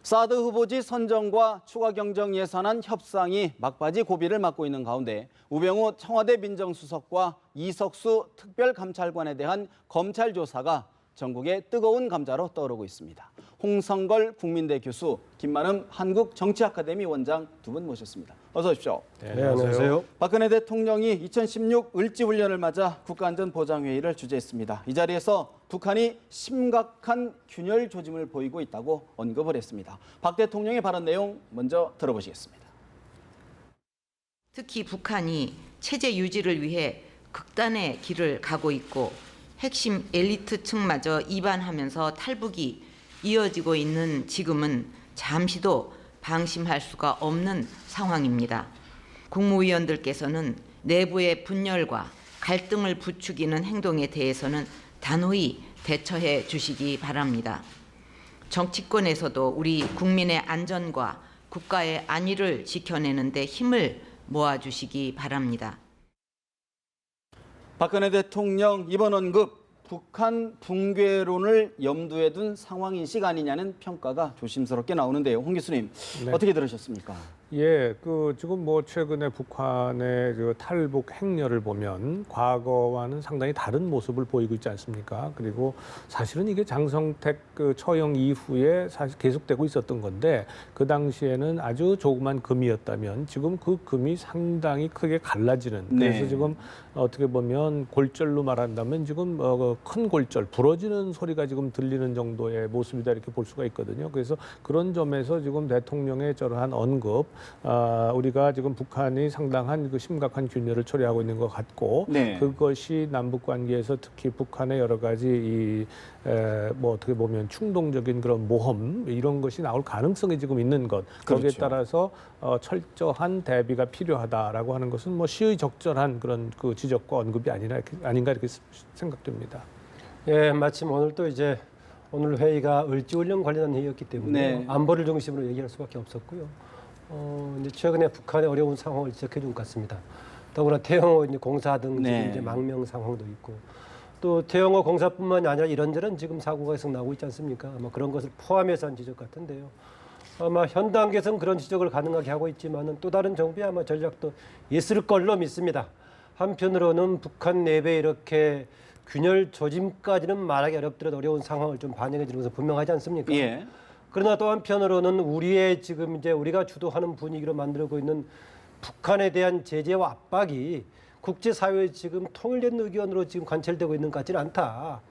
사드 후보지 선정과 추가 경정 예산안 협상이 막바지 고비를 맞고 있는 가운데 우병우 청와대 민정수석과 이석수 특별감찰관에 대한 검찰 조사가 전국의 뜨거운 감자로 떠오르고 있습니다. 홍성걸 국민대 교수, 김만흠 한국정치아카데미 원장 두 분 모셨습니다. 어서 오십시오. 네, 안녕하세요. 박근혜 대통령이 2016 을지훈련을 맞아 국가안전보장회의를 주재했습니다. 이 자리에서 북한이 심각한 균열 조짐을 보이고 있다고 언급을 했습니다. 박 대통령의 발언 내용 먼저 들어보시겠습니다. 특히 북한이 체제 유지를 위해 극단의 길을 가고 있고 핵심 엘리트층마저 이반하면서 탈북이 이어지고 있는 지금은 잠시도 방심할 수가 없는 상황입니다. 국무위원들께서는 내부의 분열과 갈등을 부추기는 행동에 대해서는 단호히 대처해 주시기 바랍니다. 정치권에서도 우리 국민의 안전과 국가의 안위를 지켜내는 데 힘을 모아주시기 바랍니다. 박근혜 대통령 이번 언급, 북한 붕괴론을 염두에 둔 상황인식 아니냐는 평가가 조심스럽게 나오는데요. 홍 교수님, 네. 어떻게 들으셨습니까? 예, 지금 최근에 북한의 탈북 행렬을 보면 과거와는 상당히 다른 모습을 보이고 있지 않습니까? 그리고 사실은 이게 장성택 처형 이후에 사실 계속되고 있었던 건데 그 당시에는 아주 조그만 금이었다면 지금 그 금이 상당히 크게 갈라지는, 그래서 네. 지금 어떻게 보면 골절로 말한다면 지금 큰 골절, 부러지는 소리가 지금 들리는 정도의 모습이다 이렇게 볼 수가 있거든요. 그래서 그런 점에서 지금 대통령의 저러한 언급, 우리가 지금 북한이 상당한 심각한 균열을 초래하고 있는 것 같고, 네. 그것이 남북 관계에서 특히 북한의 여러 가지 어떻게 보면 충동적인 그런 모험 이런 것이 나올 가능성이 지금 있는 것, 거기에 그렇죠. 따라서 철저한 대비가 필요하다라고 하는 것은 시의 적절한 그런 그 지적과 언급이 아닌가 이렇게 생각됩니다. 예, 마침 오늘 회의가 을지훈련 관련한 회의였기 때문에 네. 안보를 중심으로 얘기할 수밖에 없었고요. 이제 최근에 북한의 어려운 상황을 지적해 준 것 같습니다. 더구나 태영호 공사 등 네. 지금 이제 망명 상황도 있고, 또 태영호 공사뿐만이 아니라 이런저런 지금 사고가 계속 나오고 있지 않습니까? 아마 그런 것을 포함해서 한 지적 같은데요. 아마 현 단계에서는 그런 지적을 가능하게 하고 있지만은 또 다른 정부의 아마 전략도 있을 걸로 믿습니다. 한편으로는 북한 내부에 이렇게 균열 조짐까지는 말하기 어렵더라도 어려운 상황을 좀 반영해 주는 것은 분명하지 않습니까? 예. 그러나 또 한편으로는 우리의 지금 이제 우리가 주도하는 분위기로 만들고 있는 북한에 대한 제재와 압박이 국제사회에 지금 통일된 의견으로 지금 관철되고 있는 것 같지는 않다.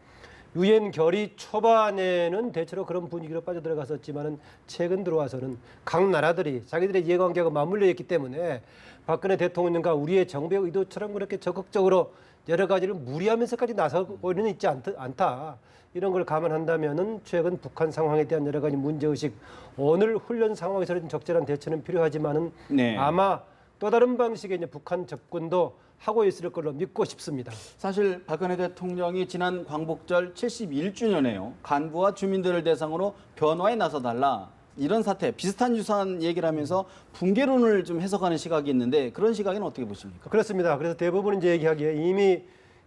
유엔 결의 초반에는 대체로 그런 분위기로 빠져들어갔었지만은 최근 들어와서는 각 나라들이 자기들의 이해관계가 맞물려 있기 때문에 박근혜 대통령과 우리의 정부의 의도처럼 그렇게 적극적으로 여러 가지를 무리하면서까지 나서고는 있지 않다. 이런 걸 감안한다면은 최근 북한 상황에 대한 여러 가지 문제의식, 오늘 훈련 상황에서는 적절한 대처는 필요하지만은 네. 아마 또 다른 방식의 이제 북한 접근도 하고 있을 걸로 믿고 싶습니다. 사실 박근혜 대통령이 지난 광복절 71주년에요. 간부와 주민들을 대상으로 변화에 나서달라. 이런 사태, 비슷한 유사한 얘기를 하면서 붕괴론을 좀 해석하는 시각이 있는데 그런 시각에는 어떻게 보십니까? 그렇습니다. 그래서 대부분 이제 얘기하기에 이미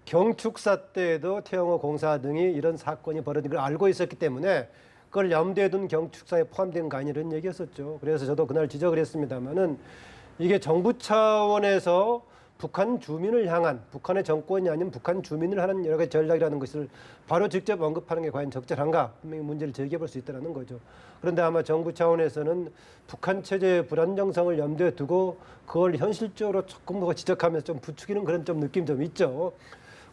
경축사 때에도 태영호 공사 등이 이런 사건이 벌어진 걸 알고 있었기 때문에 그걸 염두에 둔 경축사에 포함된 거 아니냐 이런 얘기였었죠. 그래서 저도 그날 지적을 했습니다마는 이게 정부 차원에서 북한 주민을 향한, 북한의 정권이 아닌 북한 주민을 하는 여러 가지 전략이라는 것을 바로 직접 언급하는 게 과연 적절한가, 분명히 문제를 제기해 볼 수 있다는 거죠. 그런데 아마 정부 차원에서는 북한 체제의 불안정성을 염두에 두고 그걸 현실적으로 조금 더 지적하면서 좀 부추기는 그런 좀 느낌 좀 있죠.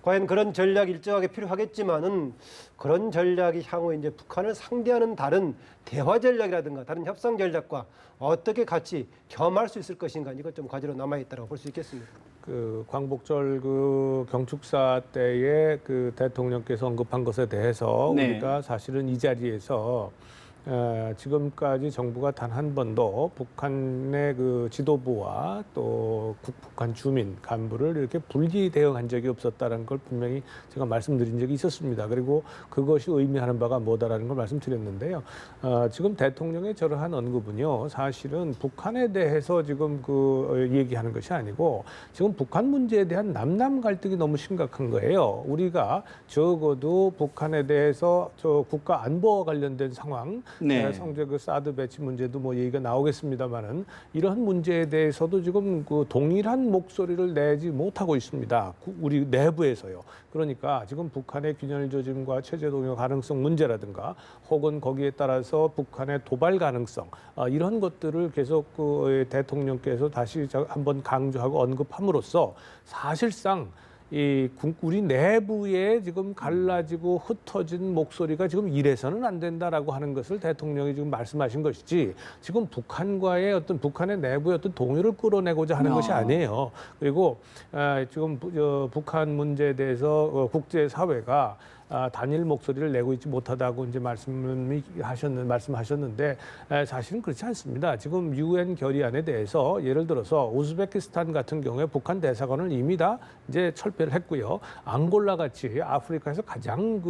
과연 그런 전략이 일정하게 필요하겠지만은 그런 전략이 향후 이제 북한을 상대하는 다른 대화 전략이라든가 다른 협상 전략과 어떻게 같이 겸할 수 있을 것인가, 이것 좀 과제로 남아 있다고 볼 수 있겠습니다. 광복절 경축사 때에 대통령께서 언급한 것에 대해서 네. 우리가 사실은 이 자리에서 지금까지 정부가 단 한 번도 북한의 지도부와 또 북한 주민 간부를 이렇게 분리 대응한 적이 없었다는 걸 분명히 제가 말씀드린 적이 있었습니다. 그리고 그것이 의미하는 바가 뭐다라는 걸 말씀드렸는데요. 지금 대통령의 저러한 언급은요, 사실은 북한에 대해서 지금 얘기하는 것이 아니고 지금 북한 문제에 대한 남남 갈등이 너무 심각한 거예요. 우리가 적어도 북한에 대해서 국가 안보와 관련된 상황, 네. 성재 그 사드 배치 문제도 뭐 얘기가 나오겠습니다만은 이러한 문제에 대해서도 지금 그 동일한 목소리를 내지 못하고 있습니다. 우리 내부에서요. 그러니까 지금 북한의 균열 조짐과 체제 동요 가능성 문제라든가 혹은 거기에 따라서 북한의 도발 가능성 이런 것들을 계속 그 대통령께서 다시 한번 강조하고 언급함으로써 사실상 우리 내부에 지금 갈라지고 흩어진 목소리가 지금 이래서는 안 된다라고 하는 것을 대통령이 지금 말씀하신 것이지 지금 북한과의 어떤 북한의 내부의 어떤 동요를 끌어내고자 하는 것이 아니에요. 그리고 지금 북한 문제에 대해서 국제사회가 단일 목소리를 내고 있지 못하다고 이제 말씀하셨는데 사실은 그렇지 않습니다. 지금 유엔 결의안에 대해서 예를 들어서 우즈베키스탄 같은 경우에 북한 대사관을 이미 다 이제 철폐를 했고요. 앙골라 같이 아프리카에서 가장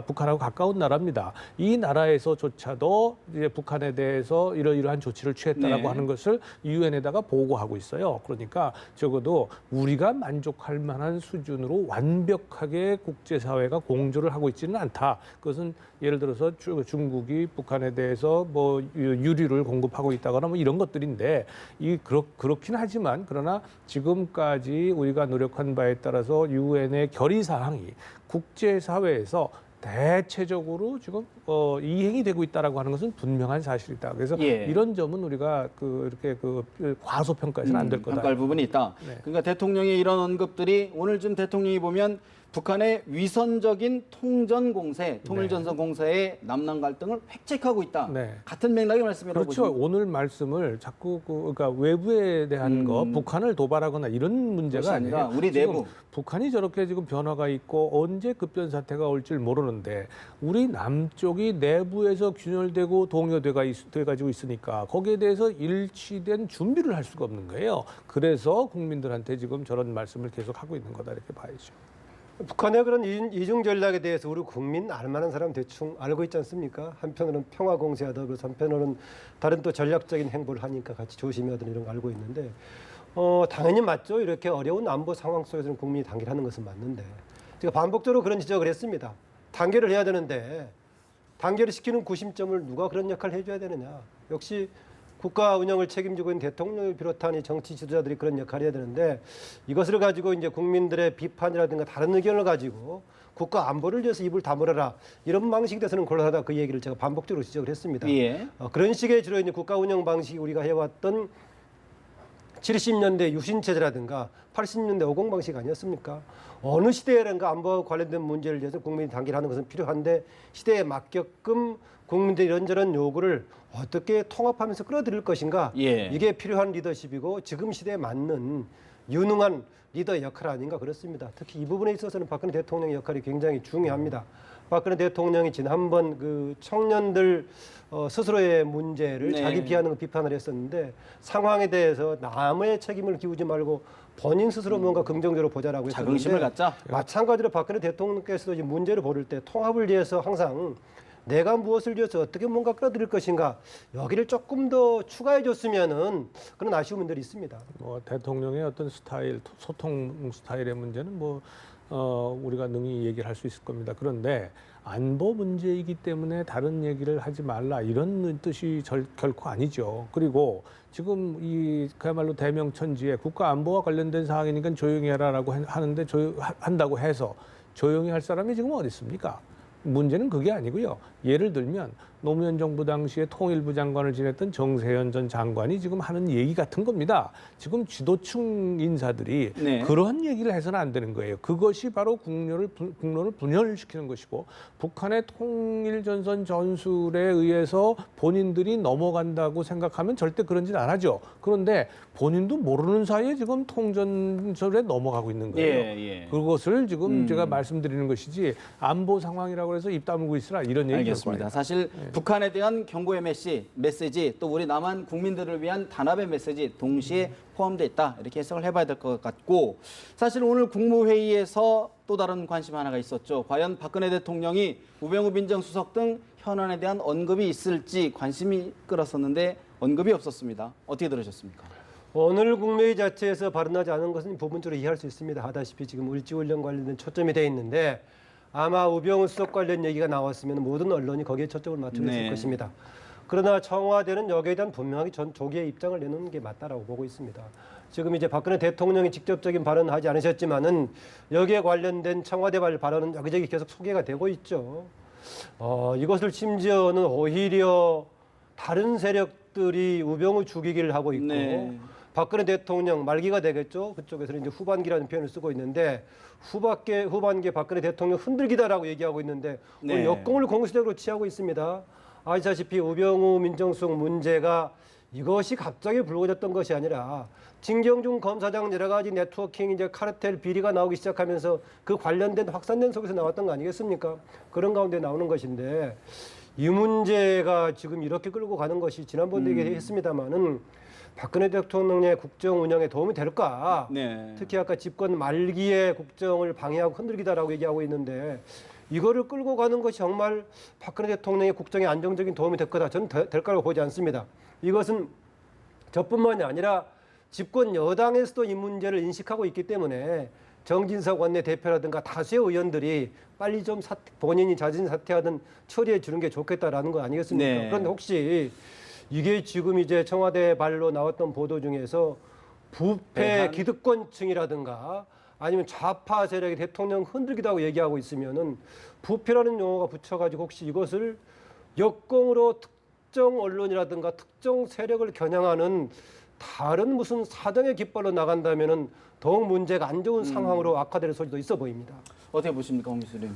북한하고 가까운 나라입니다. 이 나라에서조차도 이제 북한에 대해서 이러이러한 조치를 취했다라고 하는 것을 유엔에다가 보고하고 있어요. 그러니까 적어도 우리가 만족할 만한 수준으로 완벽하게 국제사회가 공조를 하고 있지는 않다. 그것은 예를 들어서 중국이 북한에 대해서 뭐 유류를 공급하고 있다거나 뭐 이런 것들인데 그렇긴 하지만 그러나 지금까지 우리가 노력한 바에 따라서 유엔의 결의 사항이 국제사회에서 대체적으로 지금 이행이 되고 있다라고 하는 것은 분명한 사실이다. 그래서 이런 점은 우리가 이렇게 과소평가해서는 안 될 거다. 평가할 부분이 있다. 네. 그러니까 대통령의 이런 언급들이 오늘 좀 대통령이 보면 북한의 위선적인 통전공세, 통일전선공세의 남남 갈등을 획책하고 있다. 네. 같은 맥락의 말씀이라고 그렇죠. 보시면 오늘 말씀을 자꾸 그러니까 외부에 대한 거, 북한을 도발하거나 이런 문제가 아니라 우리 내부. 북한이 저렇게 지금 변화가 있고 언제 급변 사태가 올지 모르는데 우리 남쪽이 내부에서 균열되고 동요돼가지고 있으니까 거기에 대해서 일치된 준비를 할 수가 없는 거예요. 그래서 국민들한테 지금 저런 말씀을 계속 하고 있는 거다 이렇게 봐야죠. 북한의 그런 이중 전략에 대해서 우리 국민 알만한 사람 대충 알고 있지 않습니까? 한편으로는 평화 공세하다 그래서 한편으로는 다른 또 전략적인 행보를 하니까 같이 조심해야 되는 이런 거 알고 있는데 당연히 맞죠. 이렇게 어려운 안보 상황 속에서는 국민이 단결 하는 것은 맞는데 제가 반복적으로 그런 지적을 했습니다. 단결을 해야 되는데 단결을 시키는 구심점을 누가 그런 역할을 해줘야 되느냐. 역시 국가 운영을 책임지고 있는 대통령을 비롯한 이 정치 지도자들이 그런 역할을 해야 되는데 이것을 가지고 이제 국민들의 비판이라든가 다른 의견을 가지고 국가 안보를 위해서 입을 다물어라 이런 방식이 돼서는 곤란하다 그 얘기를 제가 반복적으로 지적을 했습니다. 그런 식의 주로 이제 국가 운영 방식이 우리가 해왔던 70년대 유신체제라든가 80년대 오공 방식 아니었습니까? 어느 시대에는가 안보와 관련된 문제를 위해서 국민이 단결하는 것은 필요한데 시대에 맞게끔 국민들의 이런저런 요구를 어떻게 통합하면서 끌어들일 것인가 이게 필요한 리더십이고 지금 시대에 맞는 유능한 리더의 역할 아닌가 그렇습니다. 특히 이 부분에 있어서는 박근혜 대통령의 역할이 굉장히 중요합니다. 박근혜 대통령이 지난번 그 청년들 스스로의 문제를 자기 비하는 걸 비판을 했었는데 상황에 대해서 남의 책임을 기우지 말고 본인 스스로 뭔가 긍정적으로 보자라고 했었는데 자긍심을 갖자. 마찬가지로 박근혜 대통령께서도 이 문제를 보를 때 통합을 위해서 항상 내가 무엇을 위해서 어떻게 뭔가 끌어들일 것인가 여기를 조금 더 추가해 줬으면은 그런 아쉬운 분들이 있습니다. 뭐 대통령의 어떤 스타일, 소통 스타일의 문제는 우리가 능히 얘기를 할 수 있을 겁니다. 그런데 안보 문제이기 때문에 다른 얘기를 하지 말라 이런 뜻이 결코 아니죠. 그리고 지금 그야말로 대명천지에 국가 안보와 관련된 사항이니까 조용히 해라라고 하는데 한다고 해서 조용히 할 사람이 지금 어디 있습니까? 문제는 그게 아니고요. 예를 들면 노무현 정부 당시에 통일부 장관을 지냈던 정세현 전 장관이 지금 하는 얘기 같은 겁니다. 지금 지도층 인사들이 그런 얘기를 해서는 안 되는 거예요. 그것이 바로 국론을 분열시키는 것이고 북한의 통일전선 전술에 의해서 본인들이 넘어간다고 생각하면 절대 그런 짓 안 하죠. 그런데 본인도 모르는 사이에 지금 통전설에 넘어가고 있는 거예요. 그것을 지금 제가 말씀드리는 것이지 안보 상황이라고 해서 입 다물고 있으라 이런 얘기 알겠습니다. 사실 북한에 대한 경고의 메시지 또 우리 남한 국민들을 위한 단합의 메시지 동시에 포함되어 있다. 이렇게 해석을 해봐야 될 것 같고 사실 오늘 국무회의에서 또 다른 관심 하나가 있었죠. 과연 박근혜 대통령이 우병우 민정수석 등 현안에 대한 언급이 있을지 관심이 끌었었는데 언급이 없었습니다. 어떻게 들으셨습니까? 오늘 국무회의 자체에서 발언하지 않은 것은 부분적으로 이해할 수 있습니다. 하다시피 지금 을지훈련 관련된 초점이 돼 있는데 아마 우병우 수석 관련 얘기가 나왔으면 모든 언론이 거기에 초점을 맞추고 있을 네. 것입니다. 그러나 청와대는 여기에 대한 분명하게 전 조기에 입장을 내놓는 게 맞다라고 보고 있습니다. 지금 이제 박근혜 대통령이 직접적인 발언은 하지 않으셨지만은 여기에 관련된 청와대 발언은 여기저기 계속 소개가 되고 있죠. 이것을 심지어는 오히려 다른 세력들이 우병우 죽이기를 하고 있고 네. 박근혜 대통령 말기가 되겠죠. 그쪽에서는 이제 후반기라는 표현을 쓰고 있는데 후반기에 박근혜 대통령 흔들기다라고 얘기하고 있는데 네. 역공을 공식적으로 취하고 있습니다. 아시다시피 우병우 민정수석 문제가 이것이 갑자기 불거졌던 것이 아니라 진경준 검사장 여러 가지 네트워킹 이제 카르텔 비리가 나오기 시작하면서 그 관련된 확산된 속에서 나왔던 거 아니겠습니까? 그런 가운데 나오는 것인데 이 문제가 지금 이렇게 끌고 가는 것이 지난번도 얘기했습니다마는 박근혜 대통령의 국정 운영에 도움이 될까? 네. 특히 아까 집권 말기에 국정을 방해하고 흔들기다라고 얘기하고 있는데 이거를 끌고 가는 것이 정말 박근혜 대통령의 국정에 안정적인 도움이 될 거다. 저는 될 거라고 보지 않습니다. 이것은 저뿐만이 아니라 집권 여당에서도 이 문제를 인식하고 있기 때문에 정진석 원내대표라든가 다수의 의원들이 빨리 좀 본인이 자진 사퇴하든 처리해 주는 게 좋겠다라는 거 아니겠습니까? 네. 그런데 혹시 이게 지금 이제 청와대 발로 나왔던 보도 중에서 부패 배한? 기득권층이라든가 아니면 좌파 세력이 대통령 흔들기도 하고 얘기하고 있으면은 부패라는 용어가 붙여가지고 혹시 이것을 역공으로 특정 언론이라든가 특정 세력을 겨냥하는 다른 무슨 사정의 깃발로 나간다면은 더욱 문제가 안 좋은 상황으로 악화될 소지도 있어 보입니다. 어떻게 보십니까, 홍 교수님?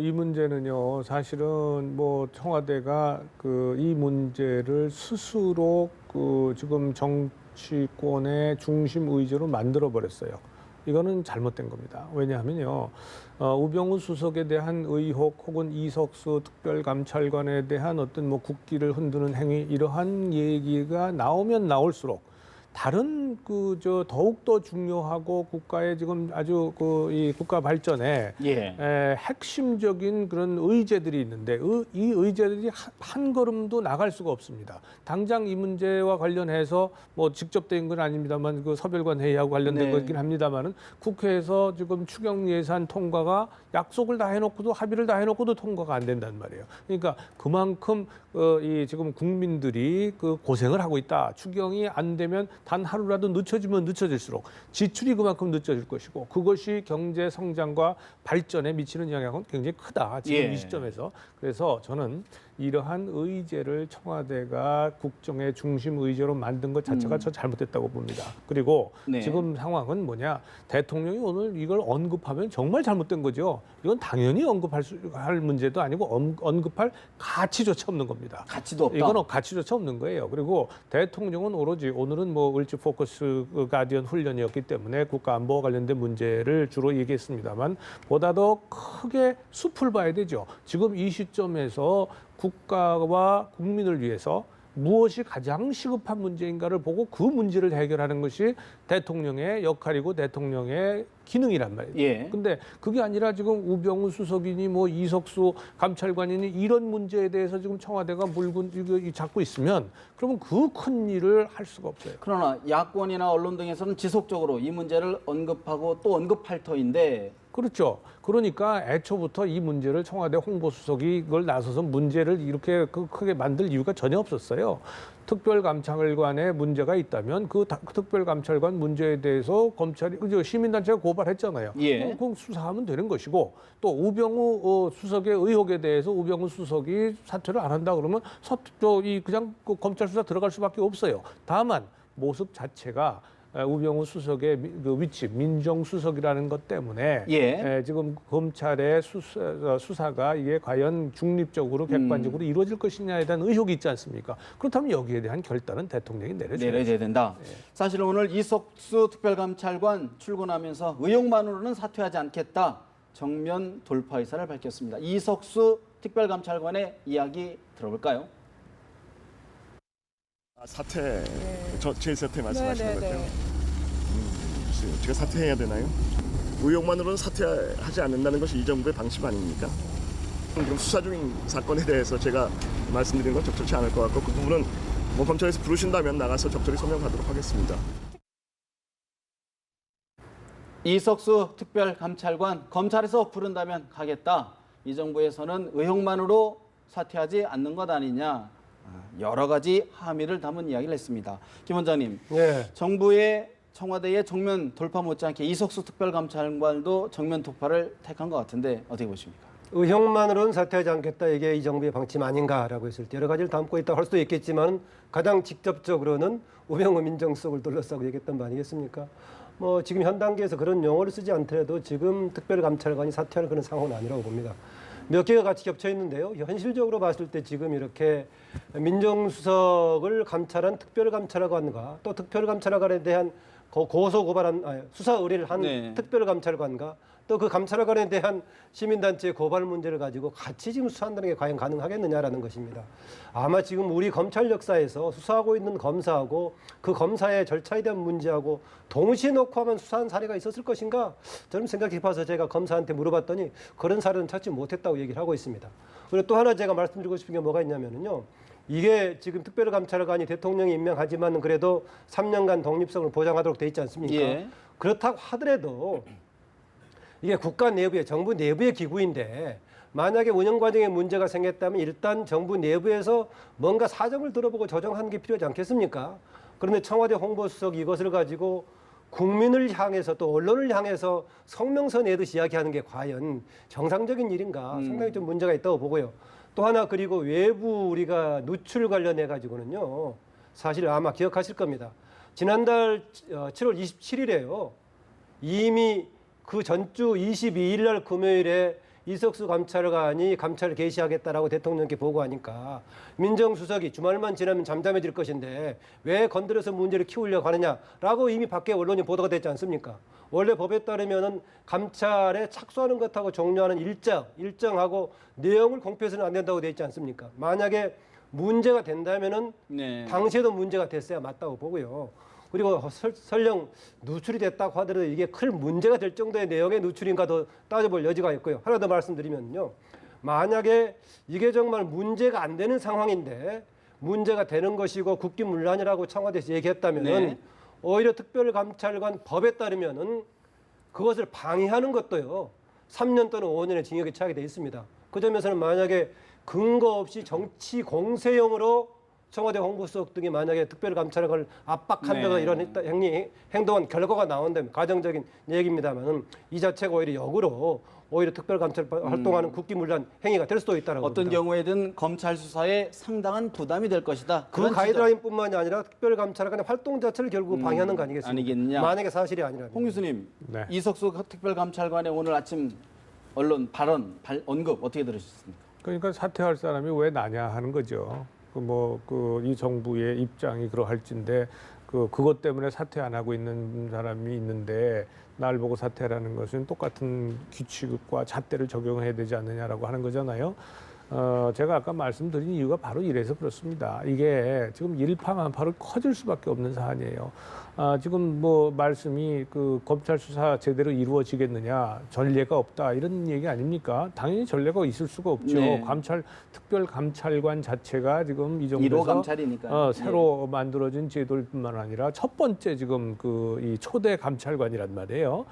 이 문제는요, 사실은 청와대가 이 문제를 스스로 지금 정치권의 중심 의제로 만들어 버렸어요. 이거는 잘못된 겁니다. 왜냐하면요, 우병우 수석에 대한 의혹 혹은 이석수 특별감찰관에 대한 어떤 국기를 흔드는 행위 이러한 얘기가 나오면 나올수록 다른 더욱 더 중요하고 국가의 지금 아주 이 국가 발전에 예. 핵심적인 그런 의제들이 있는데 이 의제들이 한 걸음도 나갈 수가 없습니다. 당장 이 문제와 관련해서 직접 된 건 아닙니다만 그 서별관 회의하고 관련된 네. 거긴 합니다만은 국회에서 지금 추경 예산 통과가 약속을 다 해놓고도 합의를 다 해놓고도 통과가 안 된단 말이에요. 그러니까 그만큼 이 지금 국민들이 고생을 하고 있다. 추경이 안 되면 단 하루라도 늦춰지면 늦춰질수록 지출이 그만큼 늦춰질 것이고 그것이 경제 성장과 발전에 미치는 영향은 굉장히 크다. 지금 예. 이 시점에서. 그래서 저는 이러한 의제를 청와대가 국정의 중심 의제로 만든 것 자체가 저 잘못됐다고 봅니다. 그리고 네. 지금 상황은 뭐냐. 대통령이 오늘 이걸 언급하면 정말 잘못된 거죠. 이건 당연히 할 문제도 아니고 언급할 가치조차 없는 겁니다. 가치도 없다. 이건 가치조차 없는 거예요. 그리고 대통령은 오로지 오늘은 을지 포커스 가디언 훈련이었기 때문에 국가안보와 관련된 문제를 주로 얘기했습니다만 보다 더 크게 숲을 봐야 되죠. 지금 이 시점에서 국가와 국민을 위해서 무엇이 가장 시급한 문제인가를 보고 그 문제를 해결하는 것이 대통령의 역할이고 대통령의 기능이란 말이에요. 예. 근데 그게 아니라 지금 우병우 수석이니 이석수 감찰관이니 이런 문제에 대해서 지금 청와대가 물고 잡고 있으면 그러면 그 큰 일을 할 수가 없어요. 그러나 야권이나 언론 등에서는 지속적으로 이 문제를 언급하고 또 언급할 터인데 그렇죠. 그러니까 애초부터 이 문제를 청와대 홍보수석이 이걸 나서서 문제를 이렇게 크게 만들 이유가 전혀 없었어요. 특별감찰관에 문제가 있다면 그 특별감찰관 문제에 대해서 검찰이 시민단체가 고발했잖아요. 예. 그럼 수사하면 되는 것이고 또 우병우 수석의 의혹에 대해서 우병우 수석이 사퇴를 안 한다 그러면 그냥 검찰 수사 들어갈 수밖에 없어요. 다만 모습 자체가 우병우 수석의 위치, 민정수석이라는 것 때문에 지금 검찰의 수사가 이게 과연 중립적으로 객관적으로 이루어질 것이냐에 대한 의혹이 있지 않습니까? 그렇다면 여기에 대한 결단은 대통령이 내려줘야 된다. 사실 오늘 이석수 특별감찰관 출근하면서 의혹만으로는 사퇴하지 않겠다. 정면 돌파 의사를 밝혔습니다. 이석수 특별감찰관의 이야기 들어볼까요? 사퇴, 제 사퇴 말씀하시는 네네네. 거죠? 제가 사퇴해야 되나요? 의혹만으로는 사퇴하지 않는다는 것이 이 정부의 방침 아닙니까? 지금 수사 중인 사건에 대해서 제가 말씀드린 건 적절치 않을 것 같고 그 부분은 검찰에서 부르신다면 나가서 적절히 소명하도록 하겠습니다. 이석수 특별감찰관 검찰에서 부른다면 가겠다. 이 정부에서는 의혹만으로 사퇴하지 않는 것 아니냐. 여러 가지 함의를 담은 이야기를 했습니다. 김 원장님, 예. 정부의 청와대의 정면 돌파 못지않게 이석수 특별감찰관도 정면 돌파를 택한 것 같은데 어떻게 보십니까? 의혹만으로는 사퇴하지 않겠다. 이게 이 정부의 방침 아닌가라고 했을 때 여러 가지를 담고 있다고 할 수도 있겠지만 가장 직접적으로는 우병우 민정수석을 둘러싸고 얘기했던 거 아니겠습니까? 뭐 지금 현 단계에서 그런 용어를 쓰지 않더라도 지금 특별감찰관이 사퇴할 그런 상황은 아니라고 봅니다. 몇 개가 같이 겹쳐 있는데요. 현실적으로 봤을 때 지금 이렇게 민정수석을 감찰한 특별감찰관과 또 특별감찰관에 대한 고소 고발한 수사 의뢰를 한 네. 특별감찰관과 또 그 감찰관에 대한 시민단체의 고발 문제를 가지고 같이 지금 수사한다는 게 과연 가능하겠느냐라는 것입니다. 아마 지금 우리 검찰 역사에서 수사하고 있는 검사하고 그 검사의 절차에 대한 문제하고 동시에 놓고 하면 수사한 사례가 있었을 것인가? 저는 생각해 봐서 제가 검사한테 물어봤더니 그런 사례는 찾지 못했다고 얘기를 하고 있습니다. 그리고 또 하나 제가 말씀드리고 싶은 게 뭐가 있냐면요. 이게 지금 특별감찰관이 대통령이 임명하지만 그래도 3년간 독립성을 보장하도록 돼 있지 않습니까? 예. 그렇다고 하더라도 이게 국가 내부의 정부 내부의 기구인데 만약에 운영 과정에 문제가 생겼다면 일단 정부 내부에서 뭔가 사정을 들어보고 조정하는 게 필요하지 않겠습니까? 그런데 청와대 홍보수석이 이것을 가지고 국민을 향해서 또 언론을 향해서 성명서 내듯이 이야기하는 게 과연 정상적인 일인가 상당히 좀 문제가 있다고 보고요. 또 하나 그리고 외부 우리가 누출 관련해 가지고는요. 사실 아마 기억하실 겁니다. 지난달 7월 27일에요. 이미 그 전주 22일 날 금요일에 이석수 감찰관이 감찰을 개시하겠다라고 대통령께 보고하니까 민정수석이 주말만 지나면 잠잠해질 것인데 왜 건드려서 문제를 키우려고 하느냐라고 이미 밖에 언론이 보도가 됐지 않습니까? 원래 법에 따르면은 감찰에 착수하는 것하고 종료하는 일정하고 내용을 공표해서는 안 된다고 돼 있지 않습니까? 만약에 문제가 된다면은 네. 당시에도 문제가 됐어야 맞다고 보고요. 그리고 설령 누출이 됐다고 하더라도 이게 큰 문제가 될 정도의 내용의 누출인가도 따져볼 여지가 있고요. 하나 더 말씀드리면요. 만약에 이게 정말 문제가 안 되는 상황인데 문제가 되는 것이고 국기문란이라고 청와대에서 얘기했다면은 네. 오히려 특별감찰관 법에 따르면은 그것을 방해하는 것도요. 3년 또는 5년의 징역에 처하게 돼 있습니다. 그 점에서는 만약에 근거 없이 정치 공세용으로 청와대 홍보수석 등이 만약에 특별감찰관을 압박한다거나 네. 이런 행동한 결과가 나온다면 가정적인 얘기입니다만 이 자체가 오히려 역으로 오히려 특별감찰 활동하는 국기문란 행위가 될 수도 있다라고 어떤 봅니다. 경우에든 검찰 수사에 상당한 부담이 될 것이다. 그 그런 가이드라인뿐만이 아니라 특별감찰관의 활동 자체를 결국 방해하는 거 아니겠습니까? 아니겠냐. 만약에 사실이 아니라면. 홍 교수님, 네. 이석수 특별감찰관의 오늘 아침 언론 발언 언급 어떻게 들으셨습니까? 그러니까 사퇴할 사람이 왜 나냐 하는 거죠. 이 정부의 입장이 그러할진데 그것 때문에 사퇴 안 하고 있는 사람이 있는데 날 보고 사퇴하라는 것은 똑같은 규칙과 잣대를 적용해야 되지 않느냐라고 하는 거잖아요. 제가 아까 말씀드린 이유가 바로 이래서 그렇습니다. 이게 지금 일파만파로 커질 수밖에 없는 사안이에요. 지금 뭐 말씀이 그 검찰 수사 제대로 이루어지겠느냐, 전례가 없다 이런 얘기 아닙니까? 당연히 전례가 있을 수가 없죠. 네. 특별 감찰관 자체가 지금 이 1호 정부에서 감찰이니까. 새로 만들어진 제도일 뿐만 아니라 첫 번째 지금 이 초대 감찰관이란 말이에요.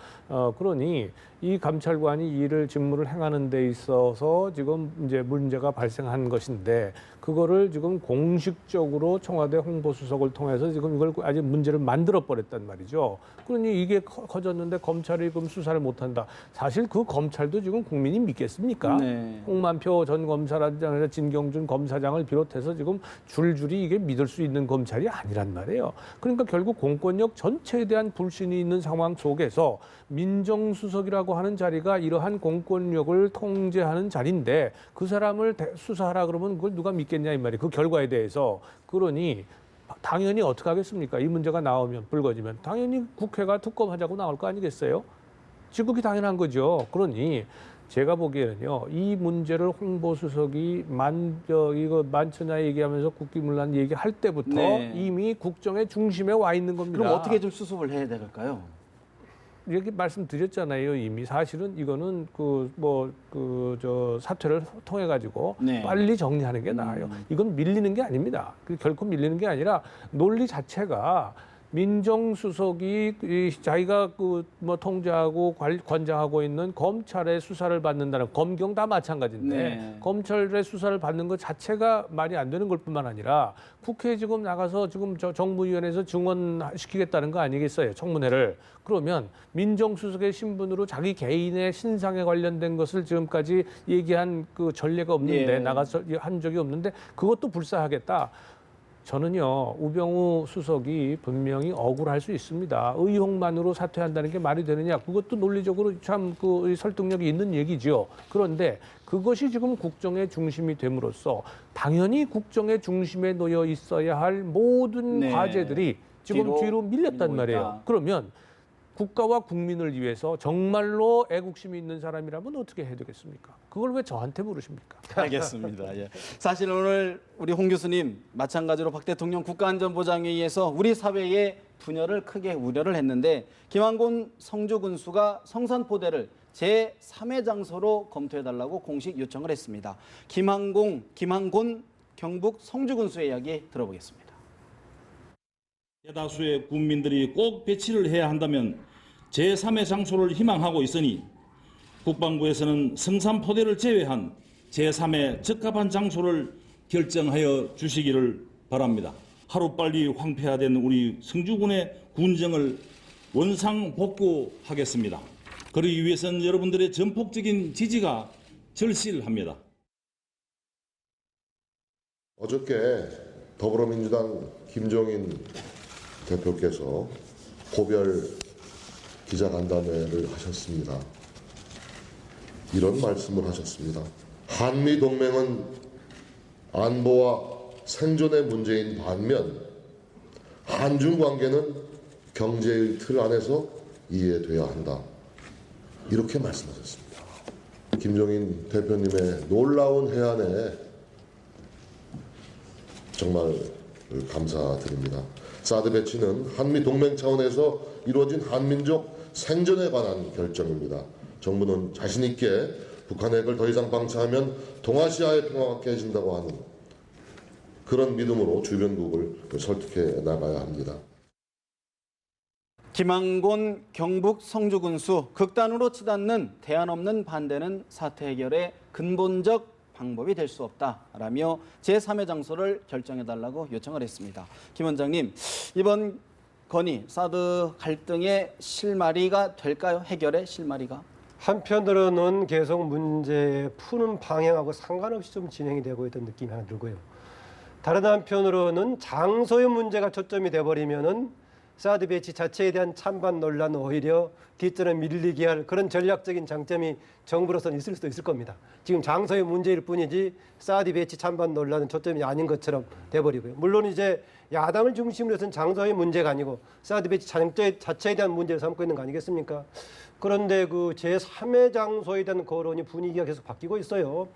그러니 이 감찰관이 일을 직무를 행하는 데 있어서 지금 이제 문제가 발생한 것인데 그거를 지금 공식적으로 청와대 홍보수석을 통해서 지금 이걸 아직 문제를 만들어 버렸단 말이죠. 그러니 이게 커졌는데 검찰이 그럼 수사를 못한다. 사실 그 검찰도 지금 국민이 믿겠습니까? 네. 홍만표 전 검사장이나 진경준 검사장을 비롯해서 지금 줄줄이 이게 믿을 수 있는 검찰이 아니란 말이에요. 그러니까 결국 공권력 전체에 대한 불신이 있는 상황 속에서 민정수석이라고 하는 자리가 이러한 공권력을 통제하는 자리인데 그 사람을 수사하라 그러면 그걸 누가 믿겠냐 이 말이에요. 그 결과에 대해서. 그러니 당연히 어떻게 하겠습니까? 이 문제가 나오면 불거지면 당연히 국회가 특검하자고 나올 거 아니겠어요? 지극히 당연한 거죠. 그러니 제가 보기에는요, 이 문제를 홍보수석이 이거 만천하 얘기하면서 국기문란 얘기할 때부터 네. 이미 국정의 중심에 와 있는 겁니다. 그럼 어떻게 좀 수습을 해야 될까요? 이렇게 말씀드렸잖아요. 이미 사실은 이거는 사퇴를 통해 가지고 네. 빨리 정리하는 게 나아요. 이건 밀리는 게 아닙니다. 결코 밀리는 게 아니라 논리 자체가 민정수석이 자기가 뭐 통제하고 관장하고 있는 검찰의 수사를 받는다는 검경 다 마찬가지인데 네. 검찰의 수사를 받는 것 자체가 말이 안 되는 것뿐만 아니라 국회에 지금 나가서 지금 정무위원회에서 증언시키겠다는 거 아니겠어요? 청문회를. 그러면 민정수석의 신분으로 자기 개인의 신상에 관련된 것을 지금까지 얘기한 그 전례가 없는데 예. 나가서 한 적이 없는데 그것도 불사하겠다. 저는요, 우병우 수석이 분명히 억울할 수 있습니다. 의혹만으로 사퇴한다는 게 말이 되느냐? 그것도 논리적으로 참 그 설득력이 있는 얘기죠. 그런데 그것이 지금 국정의 중심이 됨으로써 당연히 국정의 중심에 놓여 있어야 할 모든 네. 과제들이 지금 뒤로 밀렸단 밀리고 말이에요. 있다. 그러면 국가와 국민을 위해서 정말로 애국심이 있는 사람이라면 어떻게 해야 되겠습니까? 그걸 왜 저한테 물으십니까? 알겠습니다. 예. 사실 오늘 우리 홍 교수님 마찬가지로 박 대통령 국가안전보장회의에서 우리 사회의 분열을 크게 우려를 했는데 김한곤 성주군수가 성산포대를 제3회 장소로 검토해달라고 공식 요청을 했습니다. 김한곤 경북 성주군수의 이야기 들어보겠습니다. 대다수의 국민들이 꼭 배치를 해야 한다면 제3의 장소를 희망하고 있으니 국방부에서는 성산포대를 제외한 제3의 적합한 장소를 결정하여 주시기를 바랍니다. 하루빨리 황폐화된 우리 성주군의 군정을 원상복구하겠습니다. 그러기 위해서는 여러분들의 전폭적인 지지가 절실합니다. 어저께 더불어민주당 김종인 대표께서 고별 기자간담회를 하셨습니다. 이런 말씀을 하셨습니다. 한미동맹은 안보와 생존의 문제인 반면 한중 관계는 경제의 틀 안에서 이해돼야 한다. 이렇게 말씀하셨습니다. 김종인 대표님의 놀라운 해안에 정말 감사드립니다. 사드 배치는 한미 동맹 차원에서 이루어진 한민족 생존에 관한 결정입니다. 정부는 자신 있게 북한 핵을 더 이상 방치하면 동아시아의 평화가 깨진다고 하는 그런 믿음으로 주변국을 설득해 나가야 합니다. 김한곤 경북 성주군수 극단으로 치닫는 대안 없는 반대는 사태 해결의 근본적 방법이 될 수 없다라며 제3의 장소를 결정해달라고 요청을 했습니다. 김 원장님, 이번 건의 사드 갈등의 실마리가 될까요? 해결의 실마리가? 한편으로는 계속 문제 푸는 방향하고 상관없이 좀 진행이 되고 있던 느낌이 하나 들고요. 다른 한편으로는 장소의 문제가 초점이 돼버리면은 사드 배치 자체에 대한 찬반 논란은 오히려 뒷전에 밀리게 할 그런 전략적인 장점이 정부로서는 있을 수도 있을 겁니다. 지금 장소의 문제일 뿐이지 사드 배치 찬반 논란은 초점이 아닌 것처럼 돼버리고요. 물론 이제 야당을 중심으로 해서는 장소의 문제가 아니고 사드 배치 자체에 대한 문제를 삼고 있는 거 아니겠습니까? 그런데 그 제3의 장소에 대한 거론이 분위기가 계속 바뀌고 있어요.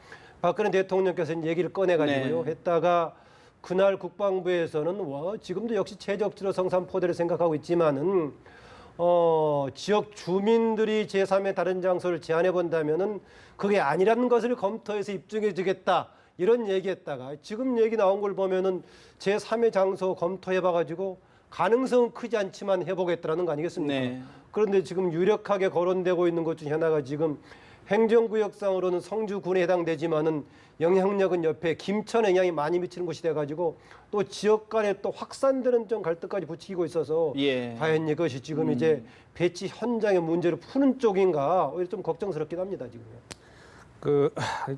박근혜 대통령께서 얘기를 꺼내가지고요. 네. 했다가 그날 국방부에서는 지금도 역시 최적지로 성산포대를 생각하고 있지만은 지역 주민들이 제3의 다른 장소를 제안해 본다면은 그게 아니라는 것을 검토해서 입증해 주겠다 이런 얘기했다가 지금 얘기 나온 걸 보면은 제3의 장소 검토해 봐가지고 가능성은 크지 않지만 해보겠다라는 거 아니겠습니까? 네. 그런데 지금 유력하게 거론되고 있는 것 중에 하나가 지금 행정구역상으로는 성주군에 해당되지만은 영향력은 옆에 김천에 영향이 많이 미치는 곳이 돼가지고 또 지역 간에 또 확산되는 좀 갈등까지 부추기고 있어서 예. 과연 이것이 지금 이제 배치 현장의 문제를 푸는 쪽인가 오히려 좀 걱정스럽긴 합니다 지금.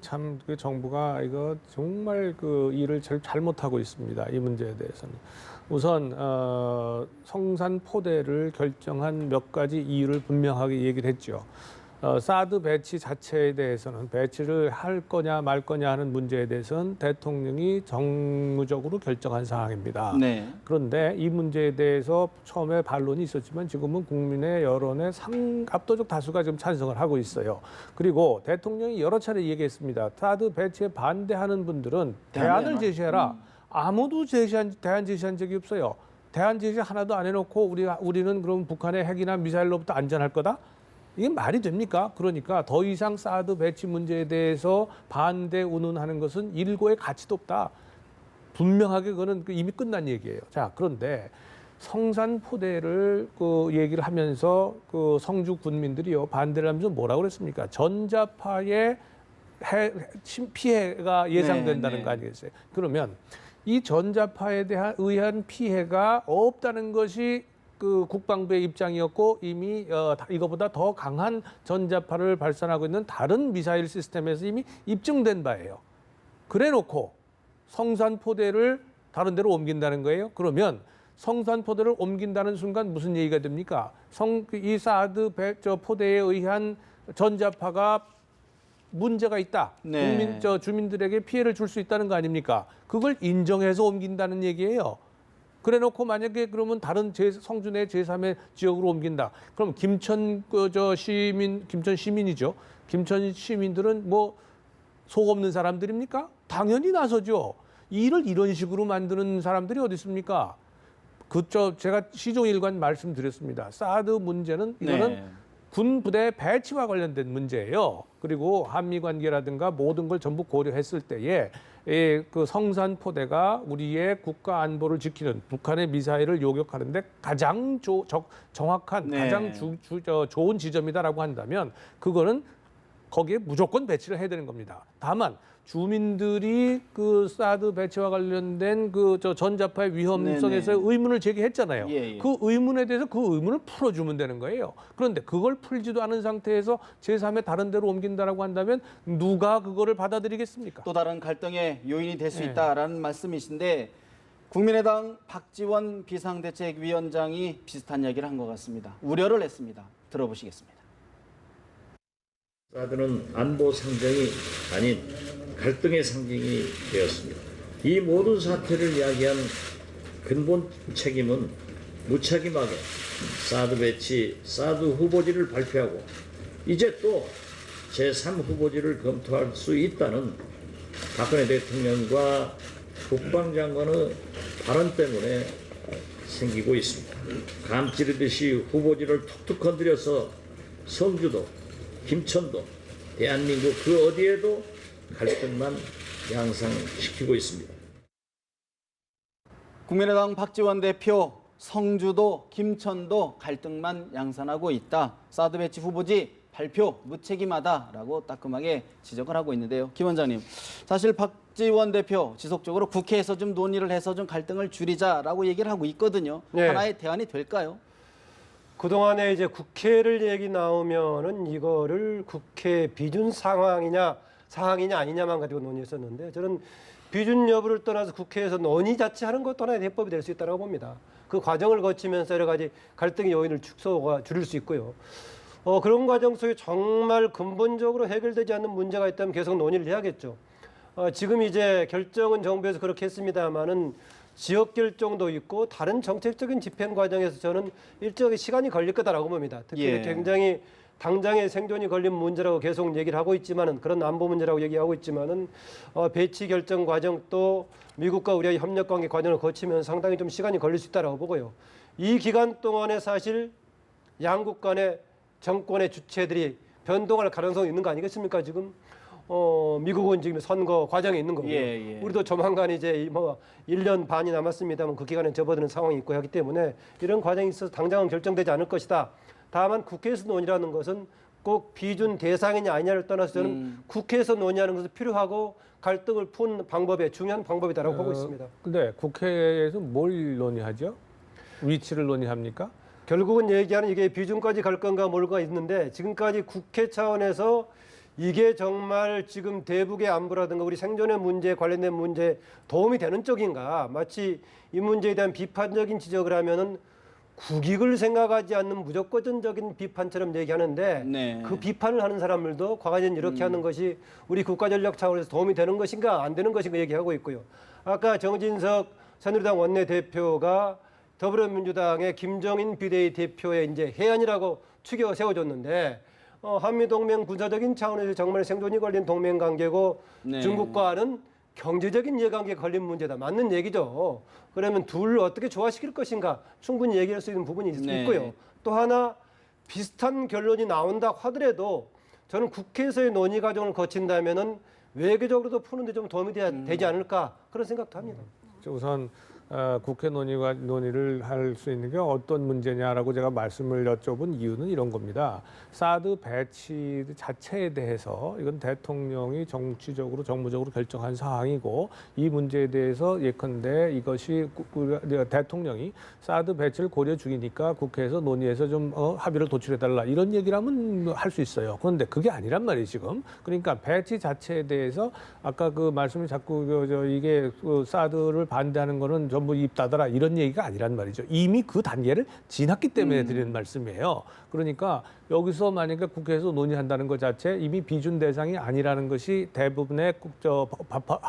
참 정부가 이거 정말 그 일을 잘못하고 있습니다. 이 문제에 대해서는. 우선 성산포대를 결정한 몇 가지 이유를 분명하게 얘기를 했죠. 사드 배치 자체에 대해서는 배치를 할 거냐 말 거냐 하는 문제에 대해서는 대통령이 정무적으로 결정한 사항입니다. 네. 그런데 이 문제에 대해서 처음에 반론이 있었지만 지금은 국민의 여론의 압도적 다수가 지금 찬성을 하고 있어요. 그리고 대통령이 여러 차례 얘기했습니다. 사드 배치에 반대하는 분들은 대안을 제시해라. 아무도 대안 제시한 적이 없어요. 대안 제시 하나도 안 해놓고 우리는 그럼 북한의 핵이나 미사일로부터 안전할 거다? 이게 말이 됩니까? 그러니까 더 이상 사드 배치 문제에 대해서 반대 운운하는 것은 일고의 가치도 없다. 분명하게 그거는 이미 끝난 얘기예요. 자, 그런데 성산포대를 그 얘기를 하면서 그 성주 군민들이요 반대를 하면서 뭐라고 그랬습니까? 전자파의 피해가 예상된다는 네. 거 아니겠어요? 그러면 이 전자파에 의한 피해가 없다는 것이 그 국방부의 입장이었고 이미 이거보다 더 강한 전자파를 발산하고 있는 다른 미사일 시스템에서 이미 입증된 바예요. 그래놓고 성산포대를 다른 데로 옮긴다는 거예요. 그러면 성산포대를 옮긴다는 순간 무슨 얘기가 됩니까? 이 사드 포대에 의한 전자파가 문제가 있다. 네. 주민들에게 피해를 줄 수 있다는 거 아닙니까? 그걸 인정해서 옮긴다는 얘기예요. 그래놓고 만약에 그러면 다른 성주 내 제3의 지역으로 옮긴다. 그럼 김천 시민이죠. 김천 시민들은 뭐 속 없는 사람들입니까? 당연히 나서죠. 일을 이런 식으로 만드는 사람들이 어디 있습니까? 제가 시종일관 말씀드렸습니다. 사드 문제는 이거는 네. 군 부대 배치와 관련된 문제예요. 그리고 한미 관계라든가 모든 걸 전부 고려했을 때에 그 성산포대가 우리의 국가 안보를 지키는 북한의 미사일을 요격하는데 가장 정확한 네. 가장 좋은 지점이다라고 한다면 그거는 거기에 무조건 배치를 해야 되는 겁니다. 다만 주민들이 그 사드 배치와 관련된 그 전자파의 위험성에서 네네. 의문을 제기했잖아요. 예. 그 의문에 대해서 그 의문을 풀어주면 되는 거예요. 그런데 그걸 풀지도 않은 상태에서 제3의 다른 데로 옮긴다라고 한다면 누가 그거를 받아들이겠습니까? 또 다른 갈등의 요인이 될 수 네. 있다라는 말씀이신데 국민의당 박지원 비상대책위원장이 비슷한 이야기를 한 것 같습니다. 우려를 했습니다. 들어보시겠습니다. 사드는 안보 상정이 아닌 갈등의 상징이 되었습니다. 이 모든 사태를 이야기한 근본 책임은 무책임하게 사드 배치, 사드 후보지를 발표하고 이제 또 제3 후보지를 검토할 수 있다는 박근혜 대통령과 국방장관의 발언 때문에 생기고 있습니다. 감 찌르듯이 후보지를 툭툭 건드려서 성주도 김천도 대한민국 그 어디에도 갈등만 양상시키고 있습니다. 국민의당 박지원 대표 성주도 김천도 갈등만 양산하고 있다. 사드 배치 후보지 발표 무책임하다라고 따끔하게 지적을 하고 있는데요. 김 원장님, 사실 박지원 대표 지속적으로 국회에서 좀 논의를 해서 좀 갈등을 줄이자라고 얘기를 하고 있거든요. 네. 하나의 대안이 될까요? 그동안에 이제 국회를 얘기 나오면은 이거를 국회 비준 사항이냐 아니냐만 가지고 논의했었는데 저는 비준 여부를 떠나서 국회에서 논의 자체하는 것도 하나의 대법이 될 수 있다고 봅니다. 그 과정을 거치면서 여러 가지 갈등의 요인을 줄일 수 있고요. 그런 과정 속에 정말 근본적으로 해결되지 않는 문제가 있다면 계속 논의를 해야겠죠. 지금 이제 결정은 정부에서 그렇게 했습니다만은 지역 결정도 있고 다른 정책적인 집행 과정에서 저는 일정하게 시간이 걸릴 거다라고 봅니다. 특히 예. 굉장히 당장의 생존이 걸린 문제라고 계속 얘기를 하고 있지만은 그런 안보 문제라고 얘기하고 있지만은 배치 결정 과정도 미국과 우리의 협력 관계 과정을 거치면 상당히 좀 시간이 걸릴 수 있다라고 보고요. 이 기간 동안에 사실 양국 간의 정권의 주체들이 변동할 가능성이 있는 거 아니겠습니까? 지금 미국은 지금 선거 과정에 있는 거고요. 예. 우리도 조만간 이제 뭐 1년 반이 남았습니다만 그 기간에 접어드는 상황이 있고 하기 때문에 이런 과정이 있어서 당장은 결정되지 않을 것이다. 다만 국회에서 논의라는 것은 꼭 비준 대상이냐 아니냐를 떠나서 저는 국회에서 논의하는 것은 필요하고 갈등을 푸는 방법의 중요한 방법이다라고 보고 있습니다. 근데 국회에서 뭘 논의하죠? 위치를 논의합니까? 결국은 얘기하는 이게 비준까지 갈 건가 뭘까 있는데 지금까지 국회 차원에서 이게 정말 지금 대북의 안보라든가 우리 생존의 문제에 관련된 문제에 도움이 되는 쪽인가 마치 이 문제에 대한 비판적인 지적을 하면은 국익을 생각하지 않는 무조건적인 비판처럼 얘기하는데 네. 그 비판을 하는 사람들도 과거엔 이렇게 하는 것이 우리 국가전략 차원에서 도움이 되는 것인가 안 되는 것인가 얘기하고 있고요. 아까 정진석 새누리당 원내대표가 더불어민주당의 김정인 비대위 대표의 이제 해안이라고 추겨 세워줬는데 한미동맹 군사적인 차원에서 정말 생존이 걸린 동맹 관계고 네. 중국과는 경제적인 이해관계에 걸린 문제다. 맞는 얘기죠. 그러면 둘 어떻게 조화시킬 것인가 충분히 얘기할 수 있는 부분이 네. 있고요. 또 하나 비슷한 결론이 나온다 하더라도 저는 국회에서의 논의 과정을 거친다면은 외교적으로도 푸는데 좀 도움이 되지 않을까 그런 생각도 합니다. 우선 국회 논의를 할 수 있는 게 어떤 문제냐라고 제가 말씀을 여쭤본 이유는 이런 겁니다. 사드 배치 자체에 대해서 이건 대통령이 정치적으로 정무적으로 결정한 사항이고 이 문제에 대해서 예컨대 이것이 대통령이 사드 배치를 고려 중이니까 국회에서 논의해서 좀 합의를 도출해달라 이런 얘기라면 할 수 있어요. 그런데 그게 아니란 말이에요 지금. 그러니까 배치 자체에 대해서 아까 그 말씀이 자꾸 이게 사드를 반대하는 거는 전부 입 닫아라 이런 얘기가 아니란 말이죠. 이미 그 단계를 지났기 때문에 드리는 말씀이에요. 그러니까 여기서 만약에 국회에서 논의한다는 것 자체 이미 비준 대상이 아니라는 것이 대부분의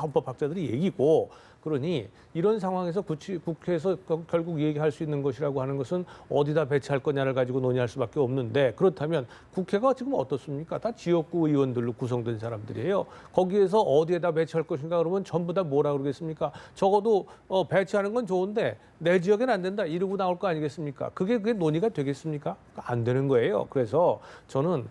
헌법학자들이 얘기고 그러니 이런 상황에서 국회에서 결국 얘기할 수 있는 것이라고 하는 것은 어디다 배치할 거냐를 가지고 논의할 수밖에 없는데 그렇다면 국회가 지금 어떻습니까? 다 지역구 의원들로 구성된 사람들이에요. 거기에서 어디에다 배치할 것인가 그러면 전부 다 뭐라 그러겠습니까? 적어도 배치하는 건 좋은데 내 지역엔 안 된다 이러고 나올 거 아니겠습니까? 그게 논의가 되겠습니까? 안 되는 거예요. 그래서 저는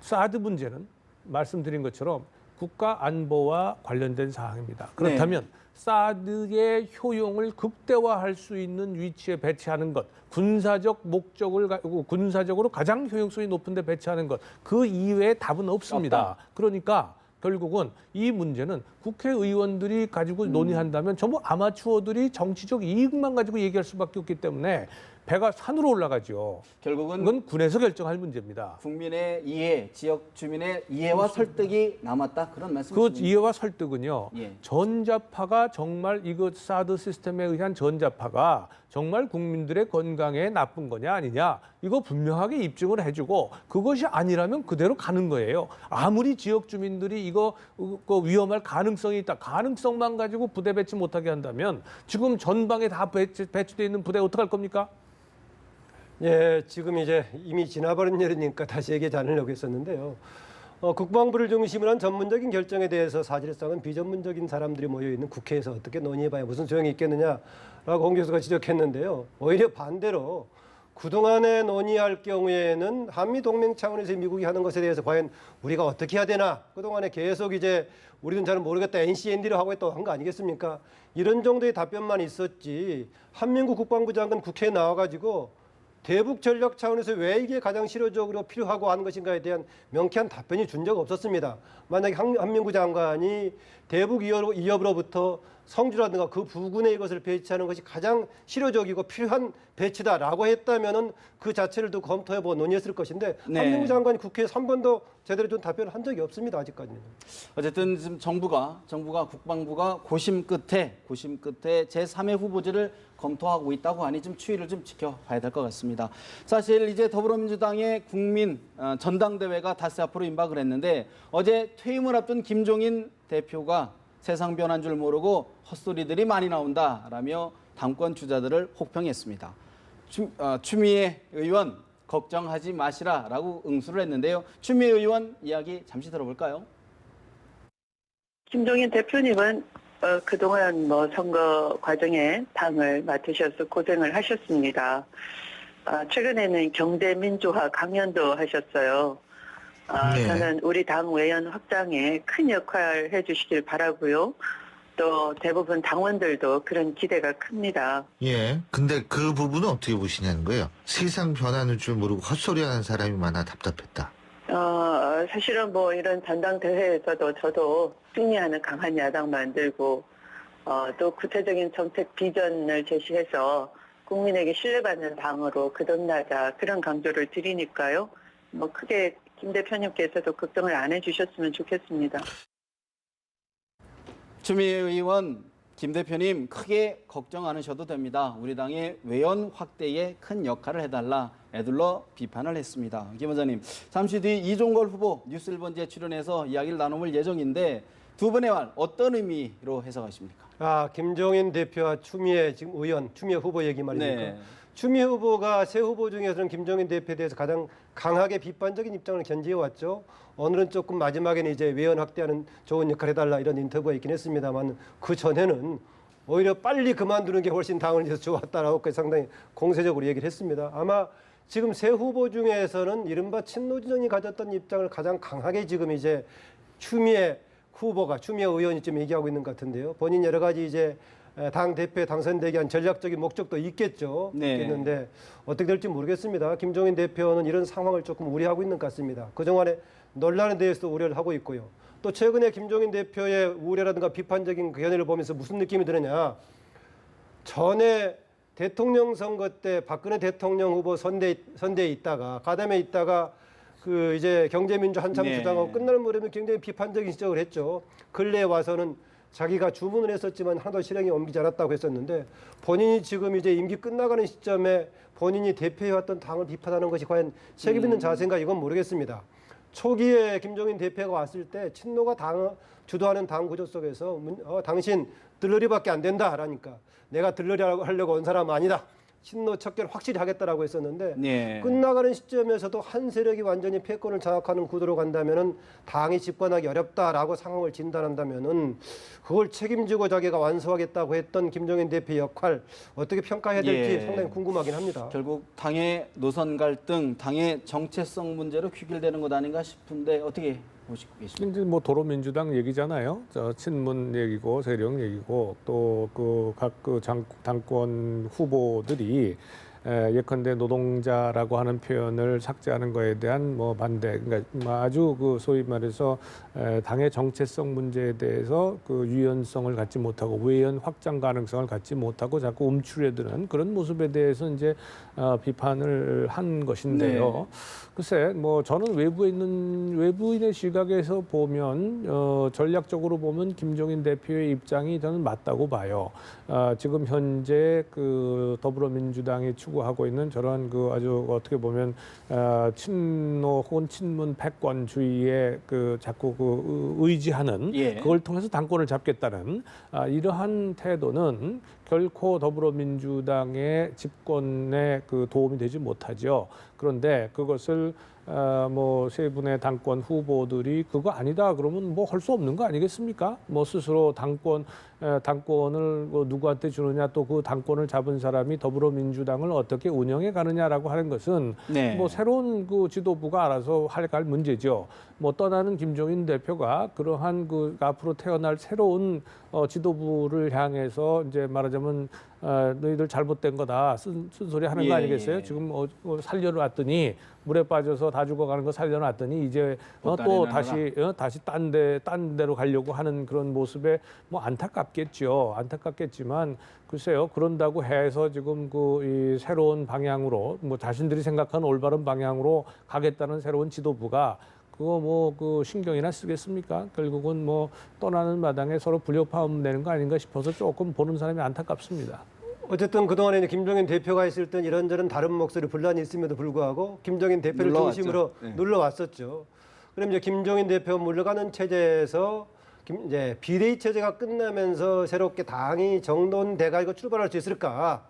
사드 문제는 말씀드린 것처럼 국가 안보와 관련된 사항입니다. 그렇다면 사드의 효용을 극대화할 수 있는 위치에 배치하는 것, 군사적 목적을 가지고 군사적으로 가장 효용성이 높은 데 배치하는 것, 그 이외에 답은 없습니다. 그러니까 결국은 이 문제는 국회의원들이 가지고 논의한다면 전부 아마추어들이 정치적 이익만 가지고 얘기할 수밖에 없기 때문에 배가 산으로 올라가죠. 결국은 그건 군에서 결정할 문제입니다. 국민의 이해, 지역 주민의 이해와 설득이 남았다 그런 그 말씀이십니까? 이해와 설득은요. 예. 전자파가 정말 이거 사드 시스템에 의한 전자파가 정말 국민들의 건강에 나쁜 거냐 아니냐 이거 분명하게 입증을 해주고 그것이 아니라면 그대로 가는 거예요. 아무리 지역 주민들이 이거 위험할 가능성이 있다. 가능성만 가지고 부대 배치 못하게 한다면 지금 전방에 다 배치되어 있는 부대 어떡할 겁니까? 예, 지금 이제 이미 지나버린 일이니까 다시 얘기하지 않으려고 했었는데요. 국방부를 중심으로 한 전문적인 결정에 대해서 사실상은 비전문적인 사람들이 모여있는 국회에서 어떻게 논의해봐야 무슨 소용이 있겠느냐라고 홍 교수가 지적했는데요. 오히려 반대로 그동안에 논의할 경우에는 한미동맹 차원에서 미국이 하는 것에 대해서 과연 우리가 어떻게 해야 되나 그동안에 계속 이제 우리는 잘 모르겠다 NCND를 하고 있다고 한 거 아니겠습니까? 이런 정도의 답변만 있었지 한민구 국방부 장관 국회에 나와가지고 대북 전략 차원에서 왜 이게 가장 실효적으로 필요하고 하는 것인가에 대한 명쾌한 답변이 준 적 없었습니다. 만약에 한민구 장관이 대북 위협으로부터 성주라든가 그 부근에 이것을 배치하는 것이 가장 실효적이고 필요한 배치다라고 했다면은 그 자체를 또 검토해보고 논의했을 것인데 한민구 장관이 국회에서 한 번도 제대로 준 답변을 한 적이 없습니다. 아직까지는. 어쨌든 지금 정부가 국방부가 고심 끝에 제3의 후보지를 검토하고 있다고 하니 좀 추이를 좀 지켜봐야 될 것 같습니다. 사실 이제 더불어민주당의 국민 전당대회가 닷새 앞으로 임박을 했는데 어제 퇴임을 앞둔 김종인 대표가 세상 변한 줄 모르고 헛소리들이 많이 나온다라며 당권 주자들을 혹평했습니다. 추미애 의원 걱정하지 마시라라고 응수를 했는데요. 추미애 의원 이야기 잠시 들어볼까요? 김종인 대표님은 그동안 선거 과정에 당을 맡으셔서 고생을 하셨습니다. 최근에는 경제민주화 강연도 하셨어요. 네. 저는 우리 당 외연 확장에 큰 역할 해주시길 바라고요. 또 대부분 당원들도 그런 기대가 큽니다. 예. 근데 그 부분은 어떻게 보시냐는 거예요. 세상 변하는 줄 모르고 헛소리하는 사람이 많아 답답했다. 사실은 이런 전당대회에서도 저도 승리하는 강한 야당 만들고 또 구체적인 정책 비전을 제시해서 국민에게 신뢰받는 당으로 거듭나자 그런 강조를 드리니까요. 크게 김 대표님께서도 걱정을 안 해주셨으면 좋겠습니다. 추미애 의원, 김 대표님 크게 걱정 안 하셔도 됩니다. 우리 당의 외연 확대에 큰 역할을 해달라 애둘러 비판을 했습니다. 김 원장님, 잠시 뒤 이종걸 후보 뉴스 1번지에 출연해서 이야기를 나눠볼 예정인데 두 분의 말 어떤 의미로 해석하십니까? 김종인 대표와 추미애 지금 의원, 추미애 후보 얘기 말입니까? 네. 추미애 후보가 새 후보 중에서는 김종인 대표에 대해서 가장 강하게 비판적인 입장을 견지해 왔죠. 오늘은 조금 마지막에는 이제 외연 확대하는 좋은 역할 해달라 이런 인터뷰가 있긴 했습니다만 그 전에는 오히려 빨리 그만두는 게 훨씬 당을 위해서 좋았다라고 상당히 공세적으로 얘기를 했습니다. 아마 지금 새 후보 중에서는 이른바 친노진영이 가졌던 입장을 가장 강하게 지금 이제 추미애 의원이 좀 얘기하고 있는 것 같은데요. 본인 여러 가지 이제 당 대표에 당선되기 위한 전략적인 목적도 있겠죠. 네. 있겠는데 어떻게 될지 모르겠습니다. 김종인 대표는 이런 상황을 조금 우려하고 있는 것 같습니다. 그동안에 논란에 대해서도 우려를 하고 있고요. 또 최근에 김종인 대표의 우려라든가 비판적인 그 견해를 보면서 무슨 느낌이 드느냐. 전에 대통령 선거 때 박근혜 대통령 후보 선대에 있다가 가담에 있다가 그 이제 경제민주 한참 네. 주장하고 끝날 무렵에 굉장히 비판적인 지적을 했죠. 근래에 와서는 자기가 주문을 했었지만 하나도 실행에 옮기지 않았다고 했었는데 본인이 지금 이제 임기 끝나가는 시점에 본인이 대표해왔던 당을 비판하는 것이 과연 책임 있는 자세인가 이건 모르겠습니다. 초기에 김종인 대표가 왔을 때 친노가 주도하는 당 구조 속에서 당신 들러리밖에 안 된다라니까 내가 들러리 하려고 온 사람은 아니다. 친노 척결 확실히 하겠다라고 했었는데 네. 끝나가는 시점에서도 한 세력이 완전히 패권을 장악하는 구도로 간다면은 당이 집권하기 어렵다라고 상황을 진단한다면은 그걸 책임지고 자기가 완수하겠다고 했던 김종인 대표의 역할 어떻게 평가해야 될지 예. 상당히 궁금하긴 합니다. 결국 당의 노선 갈등, 당의 정체성 문제로 귀결되는 것 아닌가 싶은데 어떻게 보시고 계십니까? 이제 뭐 도로민주당 얘기잖아요. 저 친문 얘기고 세력 얘기고 또 그 각 그 당권 후보들이 예컨대 노동자라고 하는 표현을 삭제하는 거에 대한 뭐 반대, 그러니까 아주 그 소위 말해서 당의 정체성 문제에 대해서 그 유연성을 갖지 못하고 외연 확장 가능성을 갖지 못하고 자꾸 움츠려드는 그런 모습에 대해서 이제 비판을 한 것인데요. 네. 글쎄, 뭐 저는 외부에 있는 외부인의 시각에서 보면 전략적으로 보면 김종인 대표의 입장이 저는 맞다고 봐요. 지금 현재 그 더불어민주당이 추구하고 있는 저런 그 아주 어떻게 보면 친노 혹은 친문 패권주의에 그 자꾸 그 의지하는 예. 그걸 통해서 당권을 잡겠다는 이러한 태도는 결코 더불어민주당의 집권에 그 도움이 되지 못하죠. 그런데 그것을 뭐 세 분의 당권 후보들이 그거 아니다 그러면 뭐 할 수 없는 거 아니겠습니까? 뭐 스스로 당권을 누구한테 주느냐 또 그 당권을 잡은 사람이 더불어민주당을 어떻게 운영해 가느냐라고 하는 것은 네. 뭐 새로운 그 지도부가 알아서 할 문제죠. 뭐 떠나는 김종인 대표가 그러한 그 앞으로 태어날 새로운 지도부를 향해서 이제 말하자면 너희들 잘못된 거다 쓴소리 하는 거 예, 아니겠어요? 예. 지금 살려놨더니 물에 빠져서 다 죽어가는 거 살려놨더니 이제 또 또 다른 다시 딴 데로 가려고 하는 그런 모습에 뭐 안타깝겠죠. 안타깝겠지만 글쎄요. 그런다고 해서 지금 이 새로운 방향으로 뭐 자신들이 생각하는 올바른 방향으로 가겠다는 새로운 지도부가 그거 뭐 그 신경이나 쓰겠습니까? 결국은 뭐 떠나는 마당에 서로 불협화음되는 거 아닌가 싶어서 조금 보는 사람이 안타깝습니다. 어쨌든 그동안에 김종인 대표가 있을 땐 이런저런 다른 목소리 분란이 있음에도 불구하고 김종인 대표를 눌러왔죠. 중심으로 네. 눌러왔었죠. 그럼 이제 김종인 대표 물러가는 체제에서 이제 비대위 체제가 끝나면서 새롭게 당이 정돈돼가지고 출발할 수 있을까?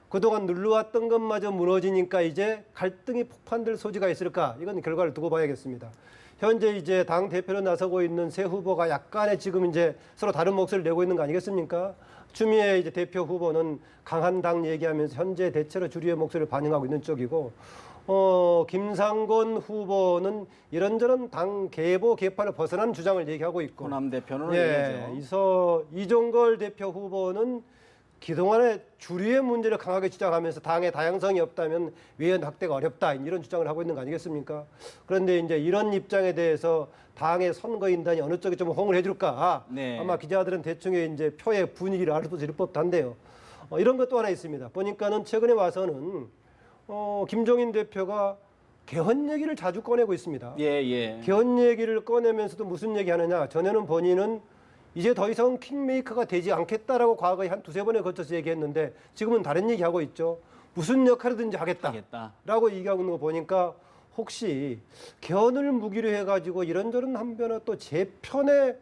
그동안 눌러왔던 것마저 무너지니까 이제 갈등이 폭판될 소지가 있을까? 이건 결과를 두고 봐야겠습니다. 현재 이제 당 대표로 나서고 있는 새 후보가 약간의 지금 이제 서로 다른 목소리를 내고 있는 거 아니겠습니까? 추미애 이제 대표 후보는 강한 당 얘기하면서 현재 대체로 주류의 목소리를 반영하고 있는 쪽이고, 김상곤 후보는 이런저런 당 계보 계파를 벗어난 주장을 얘기하고 있고, 호남 대표는 예, 얘기하죠. 이종걸 대표 후보는 그동안에 주류의 문제를 강하게 주장하면서 당의 다양성이 없다면 외연 확대가 어렵다 이런 주장을 하고 있는 거 아니겠습니까? 그런데 이제 이런 입장에 대해서 당의 선거인단이 어느 쪽에 좀 호응을 해줄까? 네. 아마 기자들은 대충의 이제 표의 분위기를 알 수 있을 법한데요. 이런 것도 하나 있습니다. 보니까는 최근에 와서는 김종인 대표가 개헌 얘기를 자주 꺼내고 있습니다. 예. 개헌 얘기를 꺼내면서도 무슨 얘기하느냐? 전에는 본인은 이제 더 이상 킹메이커가 되지 않겠다라고 과거에 한 두세 번에 걸쳐서 얘기했는데 지금은 다른 얘기하고 있죠. 무슨 역할이든지 하겠다라고 얘기하고 있는 거 보니까 혹시 개헌을 무기로 해가지고 이런저런 한변에 또 제 편의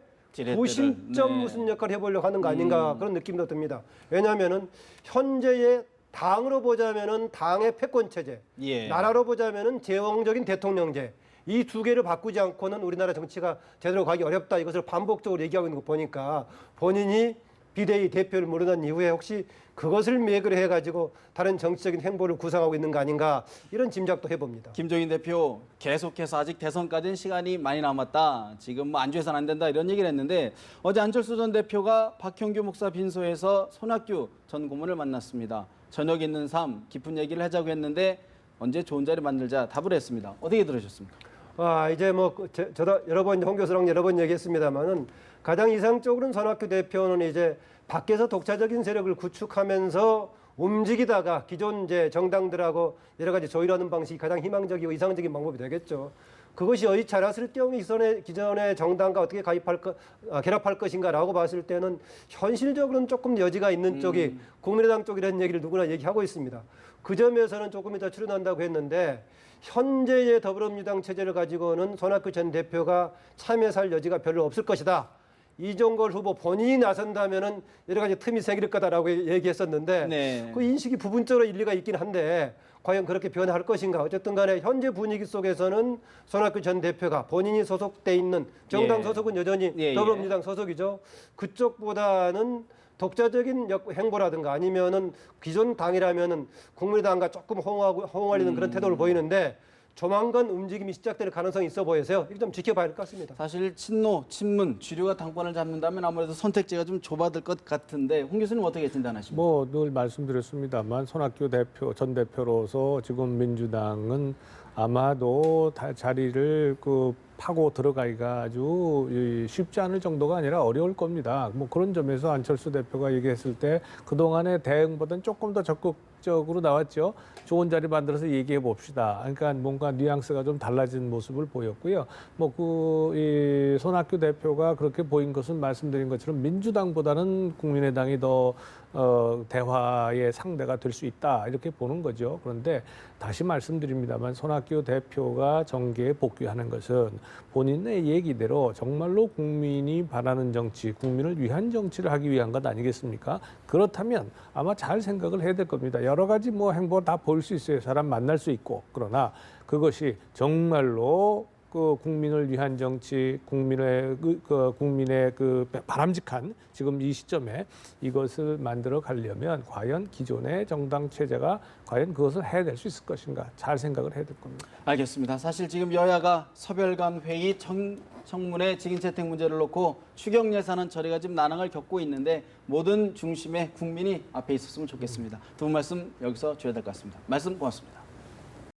고심점 무슨 역할을 해보려고 하는 거 아닌가 그런 느낌도 듭니다. 왜냐하면은 현재의 당으로 보자면은 당의 패권 체제, 예. 나라로 보자면은 제왕적인 대통령제. 이 두 개를 바꾸지 않고는 우리나라 정치가 제대로 가기 어렵다. 이것을 반복적으로 얘기하고 있는 거 보니까 본인이 비대위 대표를 물러난 이후에 혹시 그것을 매개로 해가지고 다른 정치적인 행보를 구상하고 있는 거 아닌가 이런 짐작도 해봅니다. 김종인 대표 계속해서 아직 대선까지는 시간이 많이 남았다. 지금 뭐 안주해서는 안 된다 이런 얘기를 했는데 어제 안철수 전 대표가 박형규 목사 빈소에서 손학규 전 고문을 만났습니다. 저녁 있는 삶 깊은 얘기를 하자고 했는데 언제 좋은 자리 만들자 답을 했습니다. 어떻게 들으셨습니까? 이제 뭐 저도 여러 번 홍 교수랑 여러 번 얘기했습니다만은 가장 이상적으로는 손학규 대표는 이제 밖에서 독자적인 세력을 구축하면서 움직이다가 기존 이제 정당들하고 여러 가지 조율하는 방식이 가장 희망적이고 이상적인 방법이 되겠죠. 그것이 여의치 않았을 경우 기존의 정당과 어떻게 결합할 것인가라고 봤을 때는 현실적으로는 조금 여지가 있는 쪽이 국민의당 쪽이라는 얘기를 누구나 얘기하고 있습니다. 그 점에서는 조금 이따 출연한다고 했는데 현재의 더불어민주당 체제를 가지고는 손학규 전 대표가 참여할 여지가 별로 없을 것이다. 이종걸 후보 본인이 나선다면은 여러 가지 틈이 생길 거다라고 얘기했었는데 네. 그 인식이 부분적으로 일리가 있긴 한데 과연 그렇게 변할 것인가. 어쨌든 간에 현재 분위기 속에서는 손학규 전 대표가 본인이 소속돼 있는 정당 예. 소속은 여전히 예, 예. 더불어민주당 소속이죠. 그쪽보다는 독자적인 행보라든가 아니면은 기존 당이라면은 국민의당과 조금 호응하려는 그런 태도를 보이는데 조만간 움직임이 시작될 가능성이 있어 보여서요. 이거 좀 지켜봐야 할 것 같습니다. 사실 친노, 친문, 주류가 당권을 잡는다면 아무래도 선택지가 좀 좁아질 것 같은데 홍 교수님 어떻게 진단하십니까? 뭐 늘 말씀드렸습니다만 손학규 대표 전 대표로서 지금 민주당은 아마도 자리를 파고 들어가기가 아주 쉽지 않을 정도가 아니라 어려울 겁니다. 뭐 그런 점에서 안철수 대표가 얘기했을 때 그동안의 대응보다는 조금 더 적극적으로 나왔죠. 좋은 자리 만들어서 얘기해 봅시다. 그러니까 뭔가 뉘앙스가 좀 달라진 모습을 보였고요. 이 손학규 대표가 그렇게 보인 것은 말씀드린 것처럼 민주당보다는 국민의당이 더 대화의 상대가 될 수 있다 이렇게 보는 거죠. 그런데 다시 말씀드립니다만 손학규 대표가 정계에 복귀하는 것은 본인의 얘기대로 정말로 국민이 바라는 정치, 국민을 위한 정치를 하기 위한 것 아니겠습니까? 그렇다면 아마 잘 생각을 해야 될 겁니다. 여러 가지 뭐 행보 다 볼 수 있어요. 사람 만날 수 있고. 그러나 그것이 정말로 국민을 위한 정치, 국민의 바람직한 지금 이 시점에 이것을 만들어 가려면 과연 기존의 정당 체제가 과연 그것을 해낼 수 있을 것인가 잘 생각을 해야 될 겁니다. 알겠습니다. 사실 지금 여야가 서별관 회의 청문회 직인채택 문제를 놓고 추경 예산안 처리가 지금 난항을 겪고 있는데 모든 중심에 국민이 앞에 있었으면 좋겠습니다. 두 분 말씀 여기서 줘야 될 것 같습니다. 말씀 고맙습니다.